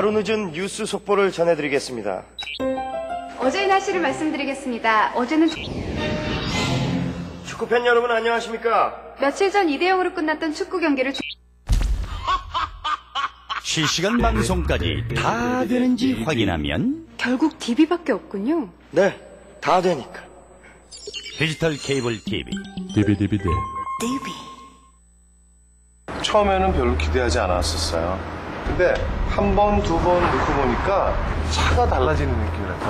하루 늦은 뉴스 속보를 전해드리겠습니다. 어제의 날씨를 말씀드리겠습니다. 어제는 축구팬 여러분 안녕하십니까? 며칠 전 2대0으로 끝났던 축구 경기를 실시간 방송까지 다 되는지 확인하면 결국 DB밖에 없군요. 네, 다 되니까. 디지털 케이블 TV. 디비디비디. 처음에는 별로 기대하지 않았었어요. 근데 한 번, 두 번 넣고 보니까 차가 달라지는 느낌이랄까.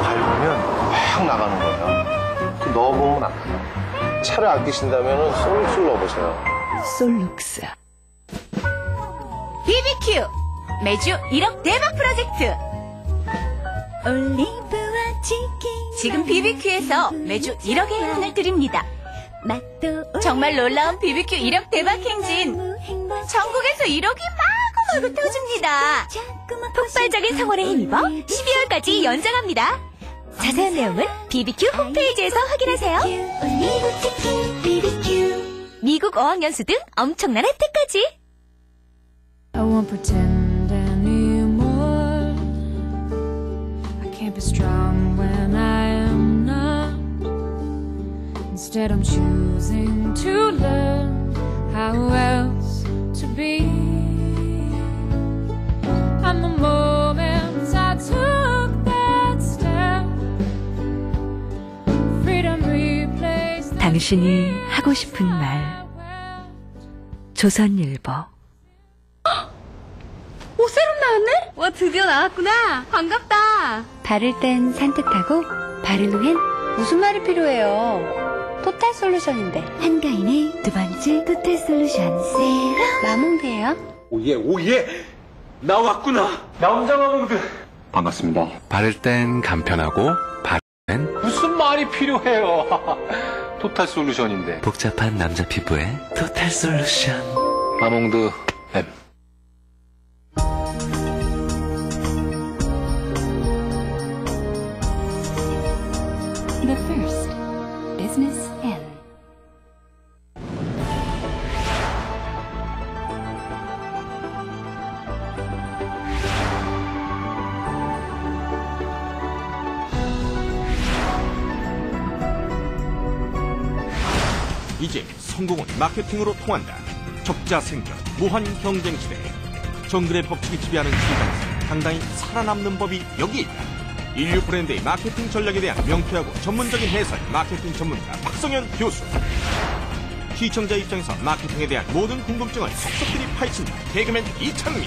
밟으면 확 나가는 거예요. 그 넣어보면 알아요. 차를 아끼신다면 솔룩스를 넣어보세요. 솔룩스. BBQ 매주 1억 대박 프로젝트. 올리브와 치킨. 지금 BBQ에서 매주 1억의 혜택을 드립니다. 정말 놀라운 BBQ 1억 대박 행진. 전국에서 1억이 마구마구 터집니다. 폭발적인 성원에 힘입어 12월까지 연장합니다. 자세한 내용은 BBQ 홈페이지에서 확인하세요. 미국 어학연수 등 엄청난 혜택까지. I won't pretend anymore. I can't be strong when I am not. Instead I'm choosing to learn how else to be. And the moment I took that step, freedom replaced. 당신이 하고 싶은 말. 조선일보. 오, 세럼 나왔네? 와, 드디어 나왔구나. 반갑다. 바를 땐 산뜻하고 바른 후엔 무슨 말이 필요해요? 토탈 솔루션인데. 한가인의 두 번째 토탈 솔루션 세럼. 마몽드예요. 오예 오예 나왔구나. 남자 마몽드 반갑습니다. 바를 땐 간편하고 바를 땐 무슨 말이 필요해요. 토탈 솔루션인데. 복잡한 남자 피부에 토탈 솔루션. 마몽드 M. The first business N. 이제 성공은 마케팅으로 통한다. 적자생존, 무한 경쟁 시대. 정글의 법칙이 지배하는 시장에서 당당히 살아남는 법이 여기 있다. 인류 브랜드의 마케팅 전략에 대한 명쾌하고 전문적인 해설 마케팅 전문가 박성현 교수. 시청자 입장에서 마케팅에 대한 모든 궁금증을 속속들이 파헤친다. 개그맨 이창명.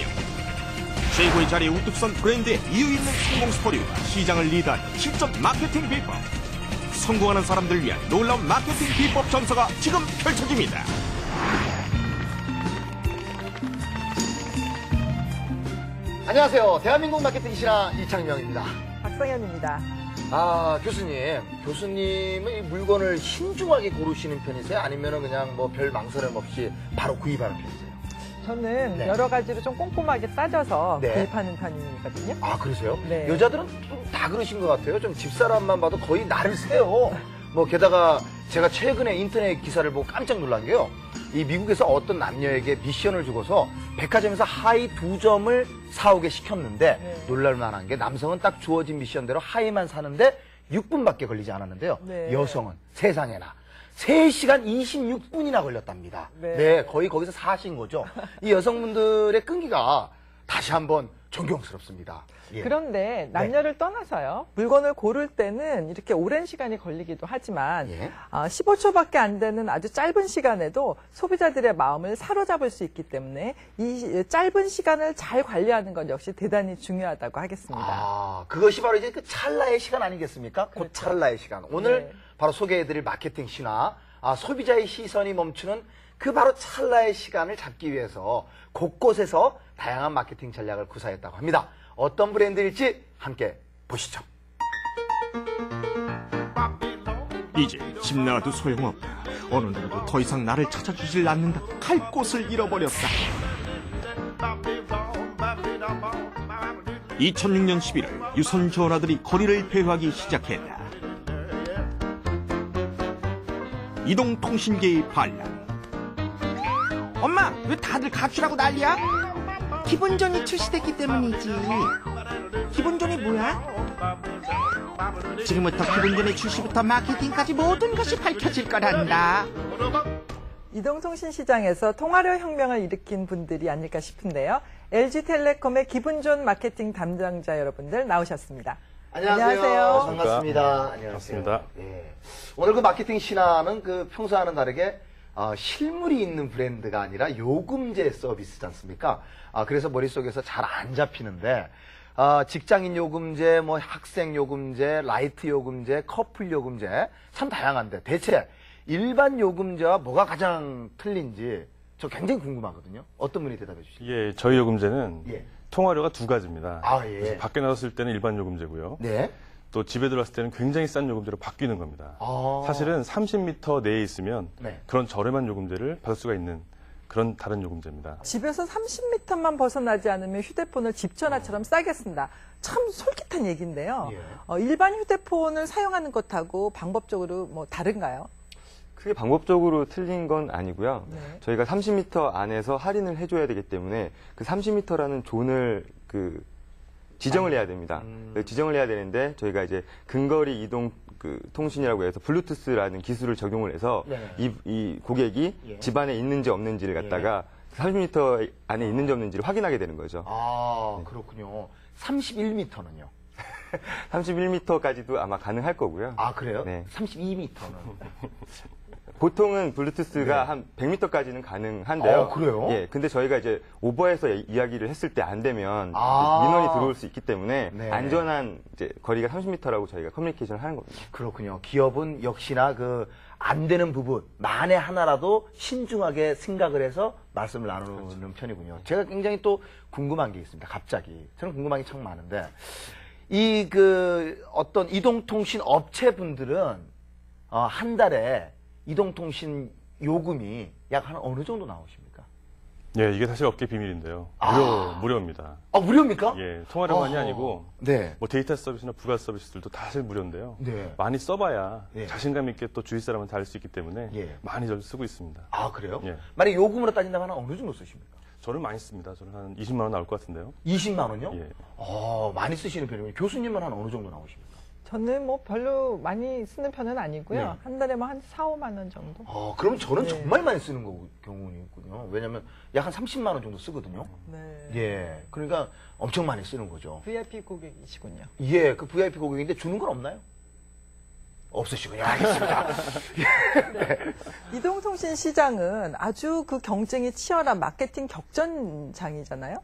최고의 자리에 우뚝 선 브랜드의 이유 있는 성공 스토리와 시장을 리드하는 실전 마케팅 비법. 성공하는 사람들을 위한 놀라운 마케팅 비법 전서가 지금 펼쳐집니다. 안녕하세요. 대한민국 마케팅 신화 이창명입니다. 박성현입니다. 교수님은 이 물건을 신중하게 고르시는 편이세요? 아니면 그냥 뭐 별 망설임 없이 바로 구입하는 편이세요? 저는 네. 여러 가지로 좀 꼼꼼하게 따져서 네. 구입하는 편이거든요. 아, 그러세요? 네. 여자들은 좀 다 그러신 것 같아요. 좀 집사람만 봐도 거의 나를 세요. 뭐 게다가 제가 최근에 인터넷 기사를 보고 깜짝 놀란 게요. 이 미국에서 어떤 남녀에게 미션을 주고서 백화점에서 하이 2점을 사오게 시켰는데 네. 놀랄만한 게 남성은 딱 주어진 미션대로 하이만 사는데 6분밖에 걸리지 않았는데요. 네. 여성은 세상에나 3시간 26분이나 걸렸답니다. 네. 네, 거의 거기서 사신 거죠. 이 여성분들의 끈기가 다시 한번 존경스럽습니다. 예. 그런데 남녀를 떠나서요. 물건을 고를 때는 이렇게 오랜 시간이 걸리기도 하지만 예. 15초밖에 안 되는 아주 짧은 시간에도 소비자들의 마음을 사로잡을 수 있기 때문에 이 짧은 시간을 잘 관리하는 것 역시 대단히 중요하다고 하겠습니다. 아, 그것이 바로 이제 그 찰나의 시간 아니겠습니까? 곧 그렇죠. 찰나의 시간. 오늘 네. 바로 소개해드릴 마케팅 신화, 소비자의 시선이 멈추는 그 바로 찰나의 시간을 잡기 위해서 곳곳에서 다양한 마케팅 전략을 구사했다고 합니다. 어떤 브랜드일지 함께 보시죠. 이제 집 나와도 소용없다. 어느 누구도 더 이상 나를 찾아주질 않는다. 갈 곳을 잃어버렸다. 2006년 11월 유선 전화들이 거리를 배회하기 시작했다. 이동통신계의 반란. 엄마, 왜 다들 각출하고 난리야? 기본존이 출시됐기 때문이지. 기본존이 뭐야? 지금부터 기본존의 출시부터 마케팅까지 모든 것이 밝혀질 거란다. 이동통신 시장에서 통화료 혁명을 일으킨 분들이 아닐까 싶은데요. LG텔레콤의 기본존 마케팅 담당자 여러분들 나오셨습니다. 안녕하세요. 반갑습니다. 안녕하세요. 반갑습니다. 예. 오늘 그 마케팅 신화는 그 평소와는 다르게 실물이 있는 브랜드가 아니라 요금제 서비스지 않습니까? 그래서 머릿속에서 잘 안 잡히는데 직장인 요금제, 뭐 학생 요금제, 라이트 요금제, 커플 요금제 참 다양한데 대체 일반 요금제와 뭐가 가장 틀린지 저 굉장히 궁금하거든요. 어떤 분이 대답해 주시죠? 예, 저희 요금제는 예. 통화료가 두 가지입니다. 예. 밖에 나갔을 때는 일반 요금제고요. 네. 또 집에 들어왔을 때는 굉장히 싼 요금제로 바뀌는 겁니다. 사실은 30m 내에 있으면 네. 그런 저렴한 요금제를 받을 수가 있는 그런 다른 요금제입니다. 집에서 30m만 벗어나지 않으면 휴대폰을 집 전화처럼 싸게 쓴다. 참 솔깃한 얘기인데요. 일반 휴대폰을 사용하는 것하고 방법적으로 뭐 다른가요? 크게 방법적으로 틀린 건 아니고요. 네. 저희가 30m 안에서 할인을 해줘야 되기 때문에 그 30m라는 존을 지정을 해야 됩니다. 지정을 해야 되는데 저희가 이제 근거리 이동 통신이라고 해서 블루투스라는 기술을 적용을 해서 이 고객이 집안에 있는지 없는지를 갖다가 30m 안에 있는지 없는지를 확인하게 되는 거죠. 그렇군요. 31m는요? 31m까지도 아마 가능할 거고요. 그래요? 네. 32m는? 보통은 블루투스가 한 100m까지는 가능한데요. 그래요? 예. 근데 저희가 이제 오버해서 이야기를 했을 때 안 되면 민원이 들어올 수 있기 때문에 안전한 이제 거리가 30m라고 저희가 커뮤니케이션을 하는 겁니다. 그렇군요. 기업은 역시나 안 되는 부분, 만에 하나라도 신중하게 생각을 해서 말씀을 나누는 편이군요. 제가 굉장히 또 궁금한 게 있습니다. 갑자기. 저는 궁금한 게 참 많은데, 어떤 이동통신 업체분들은, 한 달에 이동통신 요금이 약 한 어느 정도 나오십니까? 예, 이게 사실 업계 비밀인데요. 무료입니다. 무료입니까? 예, 통화료만이 아니고 네. 뭐 데이터 서비스나 부가 서비스들도 다 사실 무료인데요. 네. 많이 써봐야 네. 자신감 있게 또 주위 사람한테 알릴 수 있기 때문에 예. 많이 저를 쓰고 있습니다. 그래요? 예. 만약 요금으로 따진다면 어느 정도 쓰십니까? 저는 많이 씁니다. 저는 한 20만 원 나올 것 같은데요. 20만 원요? 예. 많이 쓰시는 편이군요. 교수님은 한 어느 정도 나오십니까? 저는 뭐 별로 많이 쓰는 편은 아니고요. 네. 한 달에 뭐 한 4, 5만 원 정도? 그럼 저는 네. 정말 많이 쓰는 경우는있군요. 왜냐면 약 한 30만 원 정도 쓰거든요. 네. 예. 그러니까 엄청 많이 쓰는 거죠. VIP 고객이시군요. 예, 그 VIP 고객인데 주는 건 없나요? 없으시군요. 알겠습니다. 네. 이동통신 시장은 아주 그 경쟁이 치열한 마케팅 격전장이잖아요.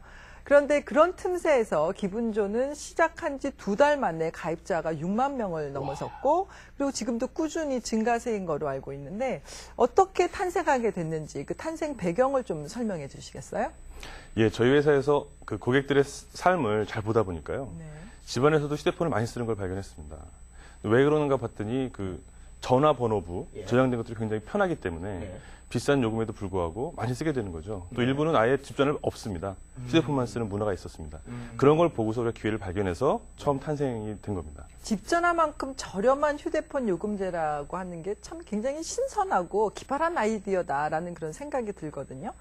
그런데 그런 틈새에서 기본존은 시작한 지 2달 만에 가입자가 6만 명을 넘어섰고 그리고 지금도 꾸준히 증가세인 거로 알고 있는데 어떻게 탄생하게 됐는지 그 탄생 배경을 좀 설명해 주시겠어요? 예, 저희 회사에서 그 고객들의 삶을 잘 보다 보니까요. 네. 집안에서도 휴대폰을 많이 쓰는 걸 발견했습니다. 왜 그러는가 봤더니 전화번호부 저장된 것들이 굉장히 편하기 때문에 비싼 요금에도 불구하고 많이 쓰게 되는 거죠. 또 일부는 아예 집전화를 없습니다. 휴대폰만 쓰는 문화가 있었습니다. 그런 걸 보고서 우리가 기회를 발견해서 처음 탄생이 된 겁니다. 집전화만큼 저렴한 휴대폰 요금제라고 하는 게 참 굉장히 신선하고 기발한 아이디어다라는 그런 생각이 들거든요.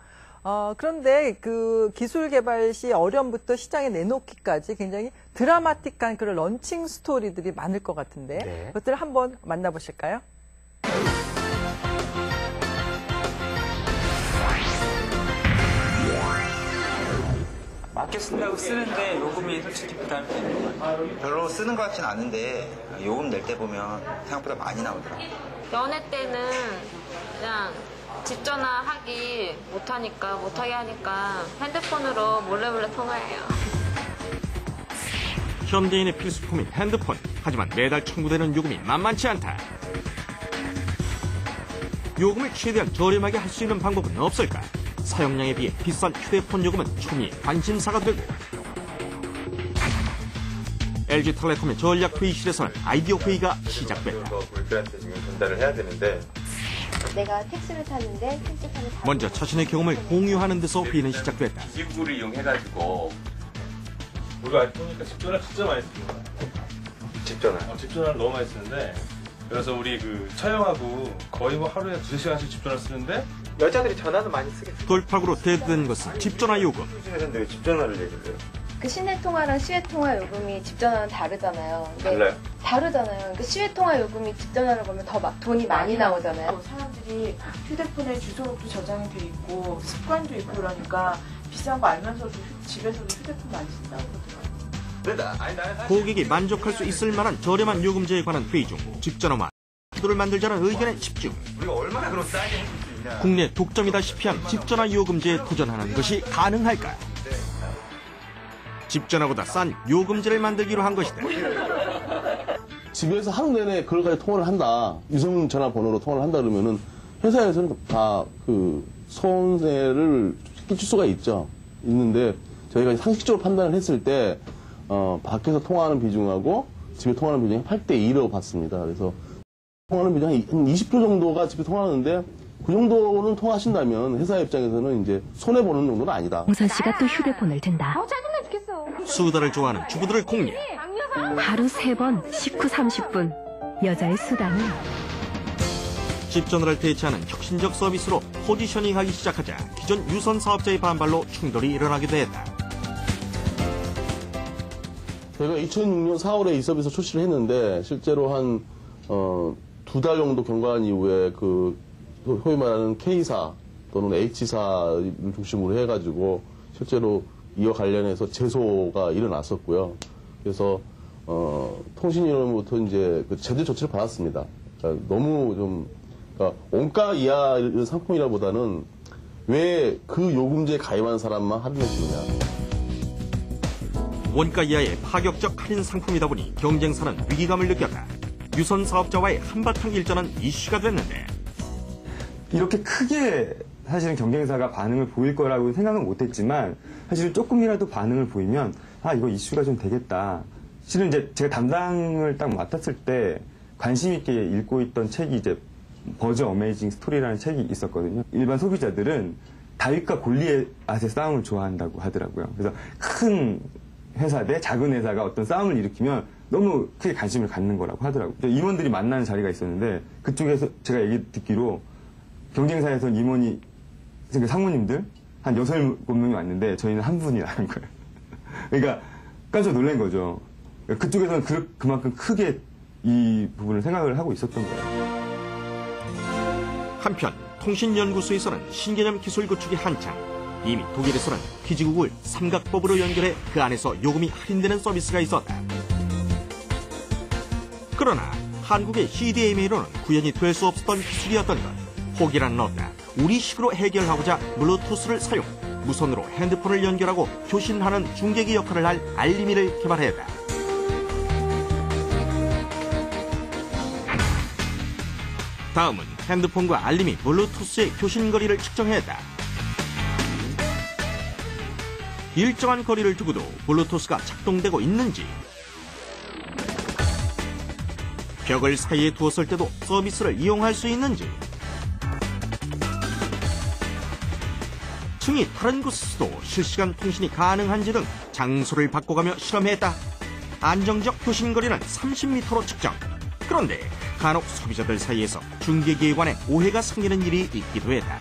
그런데 그 기술 개발 시 어려움부터 시장에 내놓기까지 굉장히 드라마틱한 그런 런칭 스토리들이 많을 것 같은데 그것들 한번 만나보실까요? 맞게 쓴다고 쓰는데 요금이 솔직히 부담이 되는 거예요. 별로 쓰는 것 같진 않은데 요금 낼 때 보면 생각보다 많이 나오더라고요. 연애 때는 그냥 집 전화하기 못하게 하니까 핸드폰으로 몰래 통화해요. 현대인의 필수품인 핸드폰. 하지만 매달 청구되는 요금이 만만치 않다. 요금을 최대한 저렴하게 할 수 있는 방법은 없을까? 사용량에 비해 비싼 휴대폰 요금은 초미의 관심사가 되고 LG텔레콤의 전략회의실에서는 아이디어 회의가 시작됐다. 고객들한테 지금 전달을 해야 되는데 내가 택시를 탔는데 택시 타는 먼저 자신의 경험을 공유하는 데서 회의는 시작됐다. 기구를 이용해가지고 우리가 보니까 집전화 진짜 많이 씁니다. 집전화? 집전화를 너무 많이 쓰는데 그래서 우리 촬영하고 거의 뭐 하루에 2-3시간씩 집전화 쓰는데 여자들이 전화는 많이 쓰겠죠. 돌파구로 대두된 것은 집전화 요금. 왜 집전화를 얘기해요? 그 시내 통화랑 시외 통화 요금이 집 전화는 다르잖아요. 근데 달라요? 다르잖아요. 그러니까 시외 통화 요금이 집 전화를 걸면 더 막 돈이 많이 나오잖아요. 사람들이 휴대폰에 주소록도 저장이 돼 있고 습관도 있고 그러니까 비싼 거 알면서도 집에서도 휴대폰 많이 쓴다고 그러더라고요. 고객이 만족할 수 있을 만한 저렴한 요금제에 관한 회의 중 집전화와 를 만들자는 의견에 집중. 우리가 얼마나 그런 싸게 해줄 수 있냐. 국내 독점이다시피 한 집전화 요금제에 도전하는 것이 가능할까? 집전화보다 싼 요금제를 만들기로 한 것이다. 집에서 하루 내내 그걸 가지고 통화를 한다. 유선 전화번호로 통화를 한다 그러면은 회사에서는 다 그 손해를 끼칠 수가 있는데 저희가 상식적으로 판단을 했을 때 밖에서 통화하는 비중하고 집에 통화하는 비중이 8대2로 봤습니다. 그래서 통화하는 비중이 한 20% 정도가 집에 통화하는데 그 정도는 통화하신다면 회사 입장에서는 이제 손해보는 정도는 아니다. 홍선 씨가 또 휴대폰을 든다. 짜증나 죽겠어. 수다를 좋아하는 주부들을 공략. 하루 3번, 식후 30분. 여자의 수단은 집전화를 대체하는 혁신적 서비스로 포지셔닝하기 시작하자 기존 유선 사업자의 반발로 충돌이 일어나기도 했다. 저희가 2006년 4월에 이 서비스 출시를 했는데 실제로 한 2달 정도 경과한 이후에 그 소위 말하는 K사 또는 H사를 중심으로 해가지고 실제로 이와 관련해서 제소가 일어났었고요. 그래서 통신위원회로부터 이제 그 제재 조치를 받았습니다. 그러니까 너무 좀 그러니까 원가 이하 상품이라보다는 왜 그 요금제에 가입한 사람만 할인해 주느냐. 원가 이하의 파격적 할인 상품이다 보니 경쟁사는 위기감을 느꼈다. 유선 사업자와의 한바탕 일전은 이슈가 됐는데 이렇게 크게 사실은 경쟁사가 반응을 보일 거라고 생각은 못했지만 사실은 조금이라도 반응을 보이면 이거 이슈가 좀 되겠다. 실은 이제 제가 담당을 딱 맡았을 때 관심 있게 읽고 있던 책이 이제 버저 어메이징 스토리라는 책이 있었거든요. 일반 소비자들은 다윗과 골리앗의 싸움을 좋아한다고 하더라고요. 그래서 큰 회사 대 작은 회사가 어떤 싸움을 일으키면 너무 크게 관심을 갖는 거라고 하더라고요. 임원들이 만나는 자리가 있었는데 그쪽에서 제가 얘기 듣기로 경쟁사에서는 임원이 상무님들 한 6, 7명이 왔는데 저희는 한 분이라는 거예요. 그러니까 깜짝 놀란 거죠. 그쪽에서는 그만큼 크게 이 부분을 생각을 하고 있었던 거예요. 한편 통신연구소에서는 신개념 기술 구축이 한창. 이미 독일에서는 기지국을 삼각법으로 연결해 그 안에서 요금이 할인되는 서비스가 있었다. 그러나 한국의 CDMA로는 구현이 될 수 없었던 기술이었던 것. 포기란 없다. 우리식으로 해결하고자 블루투스를 사용, 무선으로 핸드폰을 연결하고 교신하는 중계기 역할을 할 알림이를 개발했다. 다음은 핸드폰과 알림이 블루투스의 교신거리를 측정했다. 일정한 거리를 두고도 블루투스가 작동되고 있는지, 벽을 사이에 두었을 때도 서비스를 이용할 수 있는지, 층이 다른 곳에서도 실시간 통신이 가능한지 등 장소를 바꿔가며 실험했다. 안정적 교신거리는 30m로 측정. 그런데 간혹 소비자들 사이에서 중계기에 관해 오해가 생기는 일이 있기도 했다.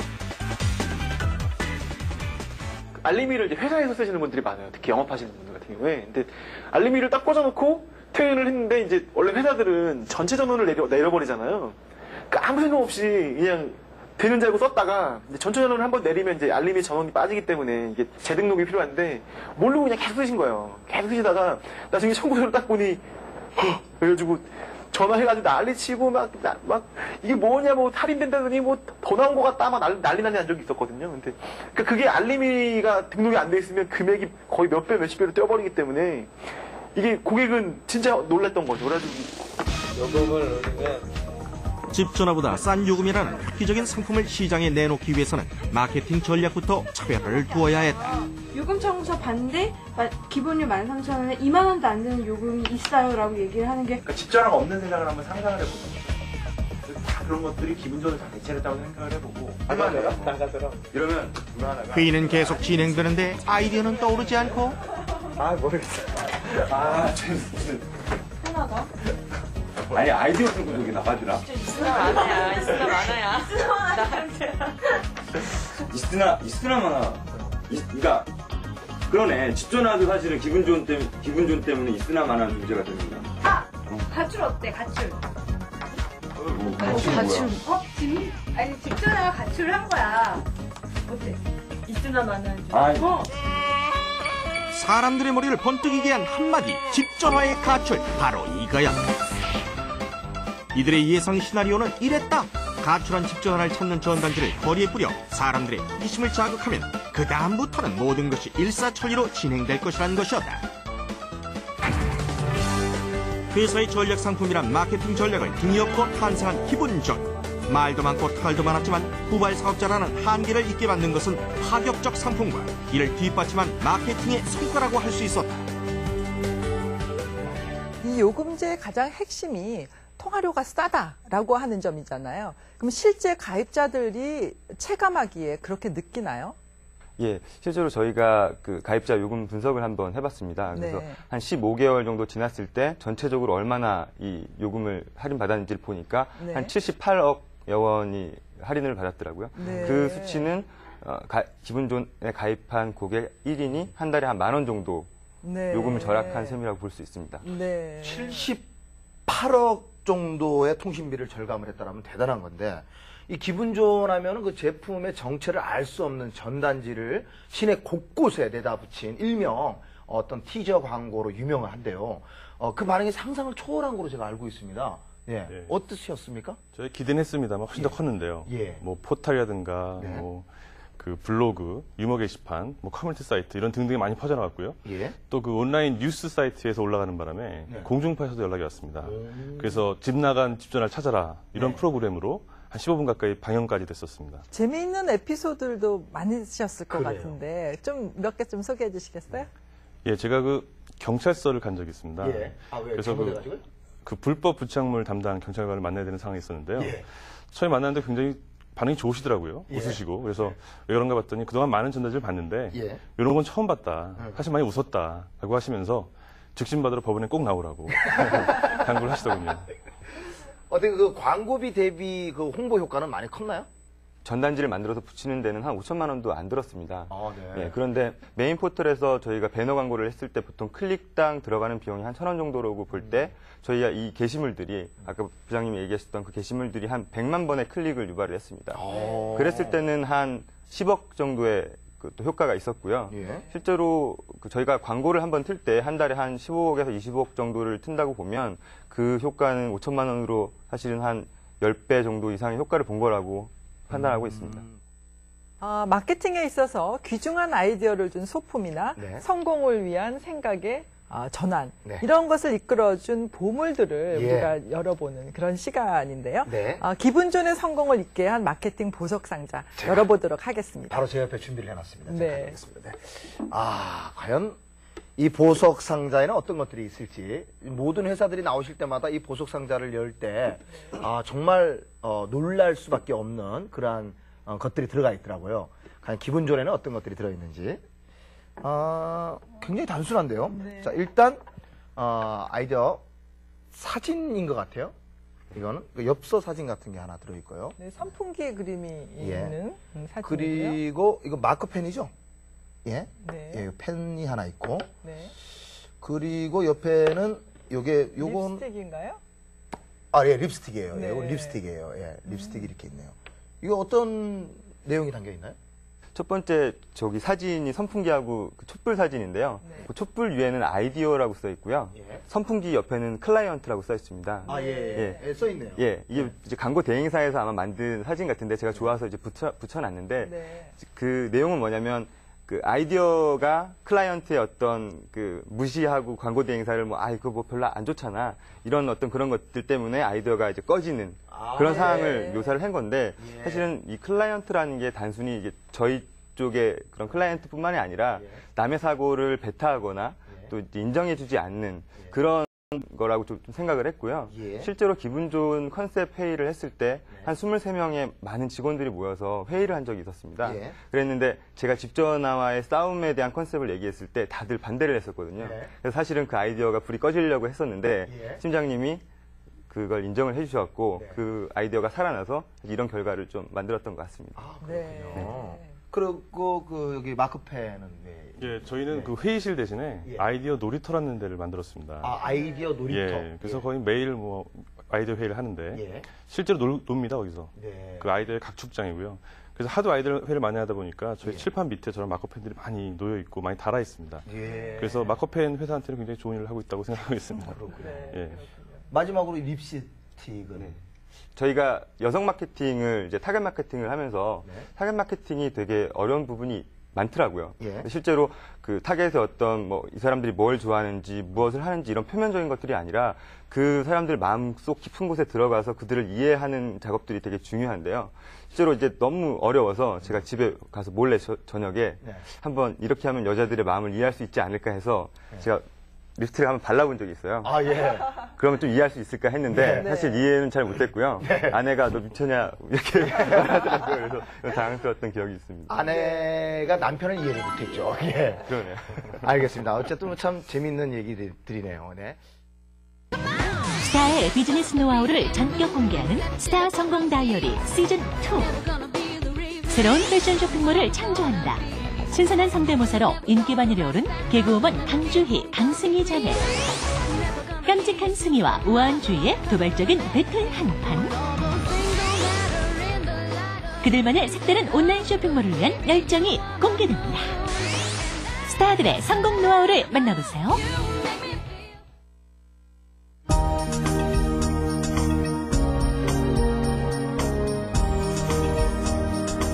알림이를 이제 회사에서 쓰시는 분들이 많아요. 특히 영업하시는 분들 같은 경우에. 근데 알림이를 딱 꽂아놓고 퇴근을 했는데 이제 원래 회사들은 전체 전원을 내려버리잖아요. 그러니까 아무 생각 없이 그냥 되는 줄 알고 썼다가 이제 전체 전원을 한번 내리면 이제 알림이 전원이 빠지기 때문에 이게 재등록이 필요한데 모르고 그냥 계속 쓰신 거예요. 계속 쓰시다가 나중에 청구서를 딱 보니 그래가지고 전화해가지고 난리치고 막 이게 뭐냐 뭐 할인된다더니 뭐 더 나온 것 같다 막 난리 난 적이 있었거든요. 근데 그게 알림이가 등록이 안 돼 있으면 금액이 거의 몇 배 몇십 배로 뛰어버리기 때문에 이게 고객은 진짜 놀랐던 거죠. 그래가지고 요금을 올리면 집전화보다 싼 요금이라는 획기적인 상품을 시장에 내놓기 위해서는 마케팅 전략부터 차별화를 두어야 했다. 요금 청구서 반대, 기본료 13,000원에 2만 원도 안 되는 요금이 있어요라고 얘기를 하는 게 그러니까 집전화가 없는 세상을 한번 상상을 해보는 거죠. 다 그런 것들이 기본적으로 다 대체했다고 생각을 해보고 나가더라. 이러면 회의는 계속 진행되는데 아이디어는 떠오르지 않고 모르겠어. 무슨 하나가? 아니 아이디어 들고 여기 나가주라. 있으나 많아야. 있으나 많아야. 나한테. 그러니까 그러네. 집전화도 사실은 기분 좋은 때문에 있으나마나 문제가 되는구나. 가출 어때? 가출. 가출. 아니 집전화가 가출을 한 거야. 어때? 있으나마는. 사람들의 머리를 번뜩이게 한 한마디 집전화의 가출, 바로 이거야. 이들의 예상 시나리오는 이랬다. 가출한 집전화를 찾는 전단지를 거리에 뿌려 사람들의 호기심을 자극하면 그 다음부터는 모든 것이 일사천리로 진행될 것이라는 것이었다. 회사의 전략 상품이란 마케팅 전략을 등에 업고 탄생한 기분존. 말도 많고 탈도 많았지만 후발 사업자라는 한계를 잊게 만든 것은 파격적 상품과 이를 뒷받침한 마케팅의 성과라고 할 수 있었다. 이 요금제의 가장 핵심이 통화료가 싸다라고 하는 점이잖아요. 그럼 실제 가입자들이 체감하기에 그렇게 느끼나요? 예, 실제로 저희가 그 가입자 요금 분석을 한번 해봤습니다. 그래서 네. 한 15개월 정도 지났을 때 전체적으로 얼마나 이 요금을 할인받았는지를 보니까 네. 한 78억여 원이 할인을 받았더라고요. 네. 그 수치는 기분존에 가입한 고객 1인이 한 달에 한 10,000원 정도 네. 요금을 절약한 셈이라고 볼 수 있습니다. 네. 78억 정도의 통신비를 절감을 했다라면 대단한 건데, 이 기분존 하면은 그 제품의 정체를 알 수 없는 전단지를 시내 곳곳에 내다 붙인 일명 어떤 티저 광고로 유명한데요. 그 반응이 상상을 초월한 거로 제가 알고 있습니다. 예. 예. 어떠셨습니까? 저희 기대는 했습니다만 훨씬 더 컸는데요. 예. 뭐 포탈이라든가 네. 뭐 그 블로그, 유머 게시판, 뭐 커뮤니티 사이트 이런 등등이 많이 퍼져나갔고요. 예. 또 그 온라인 뉴스 사이트에서 올라가는 바람에 네. 공중파에서도 연락이 왔습니다. 그래서 집 나간 집전화를 찾아라 이런 네. 프로그램으로 한 15분 가까이 방영까지 됐었습니다. 재미있는 에피소드들도 많으셨을 것 그래요. 같은데 좀 몇 개 좀 소개해 주시겠어요? 예, 제가 그 경찰서를 간 적이 있습니다. 예. 아, 왜? 그래서 잘못해가지고요? 그 불법 부착물 담당 경찰관을 만나야 되는 상황이 있었는데요. 예. 처음에 만났는데 굉장히 반응이 좋으시더라고요. 예. 웃으시고. 그래서 왜 그런가 봤더니 그동안 많은 전단지를 봤는데 예. 이런 건 처음 봤다. 사실 많이 웃었다. 라고 하시면서 즉신받으러 법원에 꼭 나오라고 당부를 하시더군요. 어떻게 그 광고비 대비 그 홍보 효과는 많이 컸나요? 전단지를 만들어서 붙이는 데는 한 5천만 원도 안 들었습니다. 아, 네. 예, 그런데 메인 포털에서 저희가 배너 광고를 했을 때 보통 클릭당 들어가는 비용이 한 1,000원 정도라고 볼 때 저희가 이 게시물들이 아까 부장님이 얘기하셨던 그 게시물들이 한 100만 번의 클릭을 유발을 했습니다. 그랬을 때는 한 10억 정도의 그 또 효과가 있었고요. 예. 실제로 그 저희가 광고를 한번 틀 때 한 달에 한 15억에서 20억 정도를 튼다고 보면 그 효과는 5천만 원으로 사실은 한 10배 정도 이상의 효과를 본 거라고 판단하고 있습니다. 마케팅에 있어서 귀중한 아이디어를 준 소품이나 네. 성공을 위한 생각의 전환 네. 이런 것을 이끌어준 보물들을 예. 우리가 열어보는 그런 시간인데요. 네. 기분존의 성공을 잊게 한 마케팅 보석 상자 열어보도록 하겠습니다. 바로 제 옆에 준비를 해놨습니다. 네. 네. 과연 이 보석 상자에는 어떤 것들이 있을지, 모든 회사들이 나오실 때마다 이 보석 상자를 열 때 정말 놀랄 수밖에 없는 그러한 것들이 들어가 있더라고요. 과연 기분존에는 어떤 것들이 들어있는지. 굉장히 단순한데요. 네. 자, 일단 아이디어 사진인 것 같아요. 이거는 그 엽서 사진 같은 게 하나 들어있고요. 네, 선풍기의 그림이 예. 있는 사진이고요. 그리고 이거 마커펜이죠? 예. 네. 예, 펜이 하나 있고. 네. 그리고 옆에는 요건 립스틱인가요? 예, 립스틱이에요. 네. 예, 이건 립스틱이에요. 예, 립스틱이 이렇게 있네요. 이거 어떤 내용이 담겨 있나요? 첫 번째 저기 사진이 선풍기하고 그 촛불 사진인데요. 그 촛불 위에는 아이디어라고 써 있고요. 선풍기 옆에는 클라이언트라고 써 있습니다. 예, 써 있네요. 예, 이게 이제 광고 대행사에서 아마 만든 사진 같은데 제가 좋아서 이제 붙여놨는데 네. 그 내용은 뭐냐면 그 아이디어가 클라이언트의 어떤 그 무시하고 광고 대행사를 이거 뭐 별로 안 좋잖아 이런 어떤 그런 것들 때문에 아이디어가 이제 꺼지는 그런 상황을 묘사를 한 건데 사실은 이 클라이언트라는 게 단순히 이게 저희 쪽의 그런 클라이언트뿐만이 아니라 남의 사고를 배타하거나 또 이제 인정해주지 않는 그런 거라고 좀 생각을 했고요. 실제로 기분 좋은 컨셉 회의를 했을 때 한 23명의 많은 직원들이 모여서 회의를 한 적이 있었습니다. 그랬는데 제가 집전화와의 싸움에 대한 컨셉을 얘기했을 때 다들 반대를 했었거든요. 그래서 사실은 그 아이디어가 불이 꺼지려고 했었는데 팀장님이 그걸 인정을 해주셨고 그 아이디어가 살아나서 이런 결과를 좀 만들었던 것 같습니다. 그리고 그 여기 마크펜은 예, 저희는 그 회의실 대신에 아이디어 놀이터라는 데를 만들었습니다. 아, 아이디어 놀이터. 예, 그래서 거의 매일 뭐 아이디어 회의를 하는데 실제로 놉니다 거기서. 그 아이디어의 각축장이고요. 그래서 하도 아이디어 회의를 많이 하다 보니까 저희 칠판 밑에 저런 마커펜들이 많이 놓여 있고 많이 달아 있습니다. 그래서 마커펜 회사한테는 굉장히 좋은 일을 하고 있다고 생각하고 있습니다. 예. 마지막으로 이 립스틱은 저희가 여성 마케팅을 이제 타겟 마케팅을 하면서 타겟 마케팅이 되게 어려운 부분이 많더라고요. 실제로 그 타겟의 어떤 뭐 이 사람들이 뭘 좋아하는지 무엇을 하는지 이런 표면적인 것들이 아니라 그 사람들 마음속 깊은 곳에 들어가서 그들을 이해하는 작업들이 되게 중요한데요. 실제로 이제 너무 어려워서 제가 집에 가서 몰래 저녁에 한번 이렇게 하면 여자들의 마음을 이해할 수 있지 않을까 해서 제가 립스틱을 한번 발라본 적이 있어요. 아, 예. 그러면 좀 이해할 수 있을까 했는데 사실 이해는 잘 못했고요. 아내가 너 미쳤냐 이렇게 말하더라고요. 그래서 당황스러웠던 기억이 있습니다. 아내가 남편을 이해를 못했죠. 예. 그러네요. 알겠습니다. 어쨌든 참 재밌는 얘기들이네요. 네. 스타의 비즈니스 노하우를 전격 공개하는 스타 성공 다이어리 시즌 2. 새로운 패션 쇼핑몰을 창조한다. 신선한 성대모사로 인기반열에 오른 개그우먼 강주희, 강승희 자매. 깜찍한 승희와 우아한 주희의 도발적인 배틀 한판. 그들만의 색다른 온라인 쇼핑몰을 위한 열정이 공개됩니다. 스타들의 성공 노하우를 만나보세요.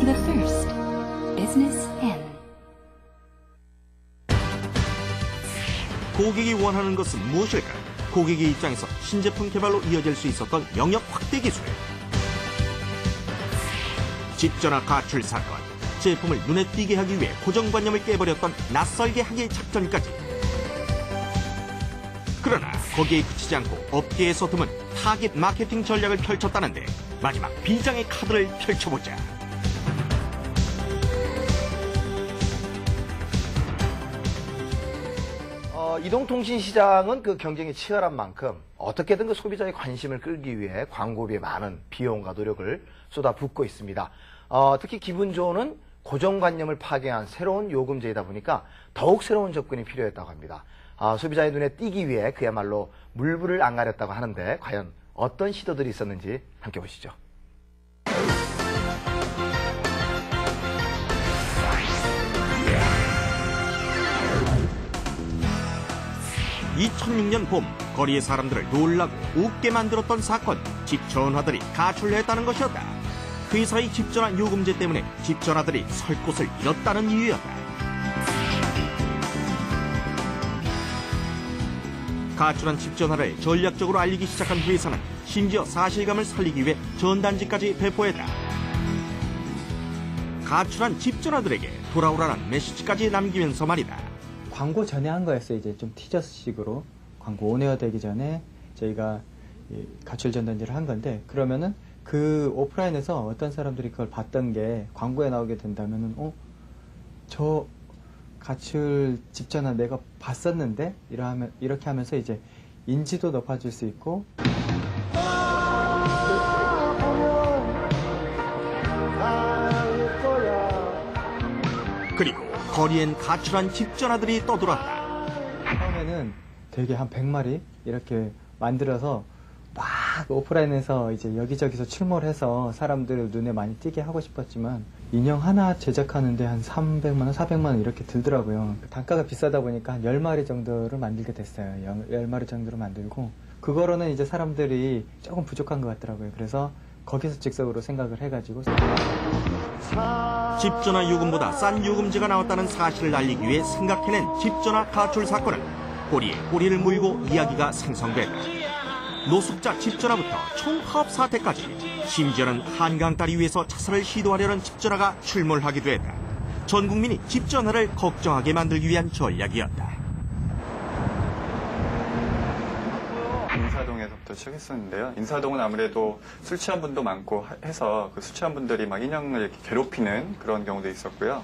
The First Business End. 고객이 원하는 것은 무엇일까? 고객의 입장에서 신제품 개발로 이어질 수 있었던 영역 확대 기술. 집전화 가출 사건. 제품을 눈에 띄게 하기 위해 고정관념을 깨버렸던 낯설게 하기 작전까지. 그러나 거기에 그치지 않고 업계에서 드문 타깃 마케팅 전략을 펼쳤다는데 마지막 비장의 카드를 펼쳐보자. 이동통신 시장은 그 경쟁이 치열한 만큼 어떻게든 그 소비자의 관심을 끌기 위해 광고비에 많은 비용과 노력을 쏟아붓고 있습니다. 특히 기분존은 고정관념을 파괴한 새로운 요금제이다 보니까 더욱 새로운 접근이 필요했다고 합니다. 소비자의 눈에 띄기 위해 그야말로 물불을 안 가렸다고 하는데 과연 어떤 시도들이 있었는지 함께 보시죠. 2006년 봄 거리의 사람들을 놀라고 웃게 만들었던 사건, 집전화들이 가출했다는 것이었다. 회사의 집전화 요금제 때문에 집전화들이 설 곳을 잃었다는 이유였다. 가출한 집전화를 전략적으로 알리기 시작한 회사는 심지어 사실감을 살리기 위해 전단지까지 배포했다. 가출한 집전화들에게 돌아오라는 메시지까지 남기면서 말이다. 광고 전에 한 거였어요. 이제 좀 티저식으로 광고 온에어 되기 전에 저희가 가출 전단지를 한 건데, 그러면은 그 오프라인에서 어떤 사람들이 그걸 봤던 게 광고에 나오게 된다면은 저 가출 집전화 내가 봤었는데 이렇게 하면서 이제 인지도 높아질 수 있고. 그리고 거리엔 가출한 집전화들이 떠돌았다. 처음에는 되게 한 100마리 이렇게 만들어서 막 오프라인에서 이제 여기저기서 출몰해서 사람들 눈에 많이 띄게 하고 싶었지만 인형 하나 제작하는데 한 300만 원, 400만 원 이렇게 들더라고요. 단가가 비싸다 보니까 한 10마리 정도를 만들게 됐어요. 10마리 정도로 만들고, 그거로는 이제 사람들이 조금 부족한 것 같더라고요. 그래서 거기서 즉석으로 생각을 해가지고 집전화 요금보다 싼 요금제가 나왔다는 사실을 알리기 위해 생각해낸 집전화 가출 사건은 꼬리에 꼬리를 물고 이야기가 생성됐다. 노숙자 집전화부터 총파업 사태까지, 심지어는 한강다리 위에서 자살을 시도하려는 집전화가 출몰하기도 했다. 전 국민이 집전화를 걱정하게 만들기 위한 전략이었다. 인사동에서부터 시작했었는데요. 인사동은 아무래도 술 취한 분도 많고 해서 그 술 취한 분들이 막 인형을 이렇게 괴롭히는 그런 경우도 있었고요.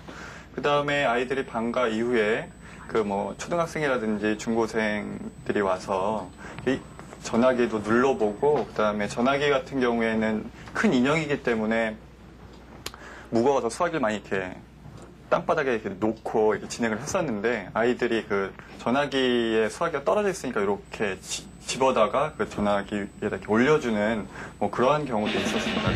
그 다음에 아이들이 방과 이후에 그 뭐 초등학생이라든지 중고생들이 와서 전화기도 눌러보고 그다음에 전화기 같은 경우에는 큰 인형이기 때문에 무거워서 수화기를 많이 이렇게 땅바닥에 이렇게 놓고 이렇게 진행을 했었는데 아이들이 그 전화기에 수화기가 떨어져 있으니까 이렇게 집어다가 그 전화기에다 이렇게 올려주는 뭐 그러한 경우도 있었습니다.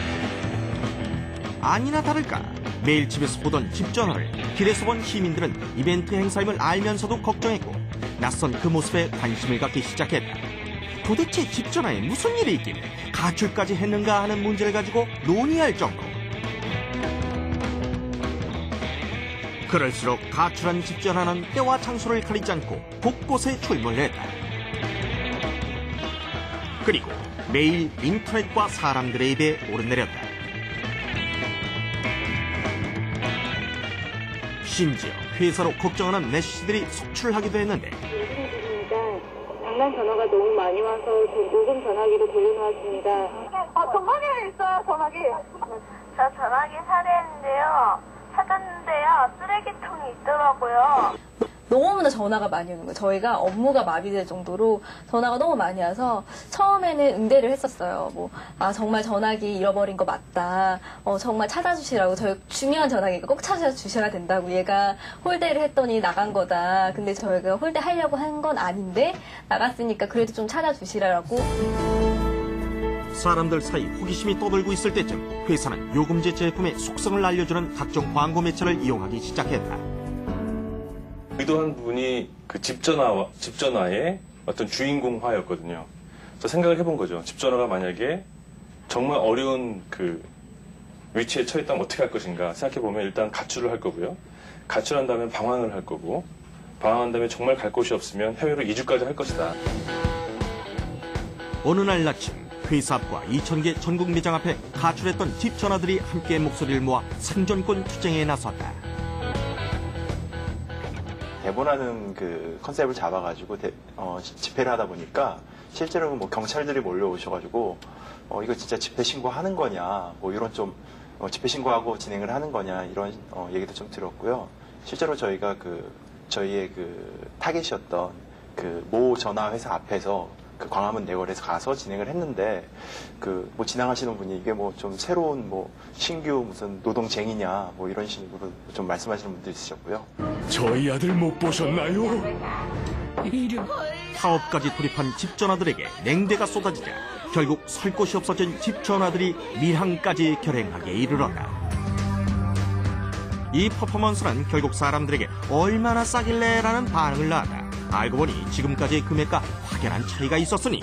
아니나 다를까 매일 집에서 보던 집 전화를 길에서 본 시민들은 이벤트 행사임을 알면서도 걱정했고 낯선 그 모습에 관심을 갖기 시작했다. 도대체 집 전화에 무슨 일이 있길래 가출까지 했는가 하는 문제를 가지고 논의할 정도. 그럴수록 가출한 집 전화는 때와 장소를 가리지 않고 곳곳에 출몰했다. 그리고 매일 인터넷과 사람들의 입에 오르내렸다. 심지어 회사로 걱정하는 메시지들이 속출하기도 했는데 장난 전화가 너무 많이 와서 요금 전화기도 돌려놓았습니다. 전화기 있어요, 전화기. 저 전화기 사려했는데요. 찾았는데요. 쓰레기통이 있더라고요. 너무나 전화가 많이 오는 거예요. 저희가 업무가 마비될 정도로 전화가 너무 많이 와서 처음에는 응대를 했었어요. 정말 전화기 잃어버린 거 맞다. 정말 찾아주시라고. 저희 중요한 전화기가 꼭 찾아주셔야 된다고. 얘가 홀대를 했더니 나간 거다. 근데 저희가 홀대 하려고 한 건 아닌데 나갔으니까 그래도 좀 찾아주시라고. 사람들 사이 호기심이 떠들고 있을 때쯤 회사는 요금제 제품의 속성을 알려주는 각종 광고 매체를 이용하기 시작했다. 의도한 부분이 그 집전화의 어떤 주인공화였거든요. 그래서 생각을 해본 거죠. 집전화가 만약에 정말 어려운 그 위치에 처했다면 어떻게 할 것인가 생각해보면 일단 가출을 할 거고요. 가출한 다음에 방황을 할 거고 방황한 다음에 정말 갈 곳이 없으면 해외로 이주까지 할 것이다. 어느 날 아침 회사 앞과 2,000개 전국 매장 앞에 가출했던 집 전화들이 함께 목소리를 모아 생존권 투쟁에 나섰다. 대본하는 그 컨셉을 잡아가지고 집회를 하다 보니까 실제로 뭐 경찰들이 몰려오셔가지고 이거 진짜 집회 신고하는 거냐 뭐 이런 좀 집회 신고하고 진행을 하는 거냐 이런 얘기도 좀 들었고요. 실제로 저희가 저희의 그 타겟이었던 그 모 전화 회사 앞에서 그 광화문 내거리에서 가서 진행을 했는데 뭐 지나가시는 분이 이게 뭐 좀 새로운 뭐 신규 무슨 노동쟁이냐 뭐 이런 식으로 좀 말씀하시는 분도 있으셨고요. 저희 아들 못 보셨나요? 사업까지 돌입한 집 전화들에게 냉대가 쏟아지자 결국 설 곳이 없어진 집 전화들이 밀항까지 결행하기에 이르렀다. 이 퍼포먼스는 결국 사람들에게 얼마나 싸길래라는 반응을 낳았다. 알고 보니 지금까지의 금액과 확연한 차이가 있었으니